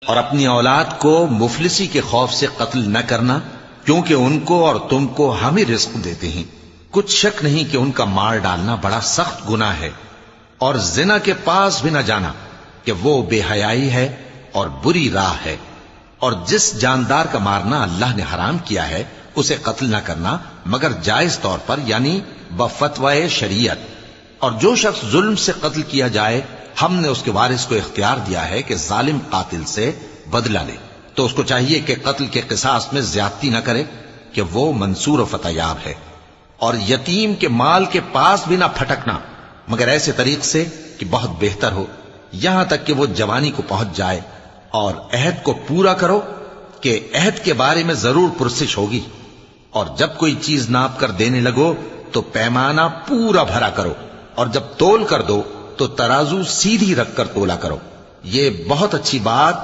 اور اپنی اولاد کو مفلسی کے خوف سے قتل نہ کرنا، کیونکہ ان کو اور تم کو ہم ہی رزق دیتے ہیں۔ کچھ شک نہیں کہ ان کا مار ڈالنا بڑا سخت گناہ ہے، اور زنا کے پاس بھی نہ جانا کہ وہ بے حیائی ہے اور بری راہ ہے۔ اور جس جاندار کا مارنا اللہ نے حرام کیا ہے اسے قتل نہ کرنا مگر جائز طور پر، یعنی بفتوائے شریعت۔ اور جو شخص ظلم سے قتل کیا جائے، ہم نے اس کے وارث کو اختیار دیا ہے کہ ظالم قاتل سے بدلہ لے، تو اس کو چاہیے کہ قتل کے قصاص میں زیادتی نہ کرے کہ وہ منصور و فتح یاب ہے۔ اور یتیم کے مال کے پاس بھی نہ پھٹکنا مگر ایسے طریق سے کہ بہت بہتر ہو، یہاں تک کہ وہ جوانی کو پہنچ جائے۔ اور عہد کو پورا کرو کہ عہد کے بارے میں ضرور پرسش ہوگی۔ اور جب کوئی چیز ناپ کر دینے لگو تو پیمانہ پورا بھرا کرو، اور جب تول کر دو تو ترازو سیدھی رکھ کر تولا کرو۔ یہ بہت اچھی بات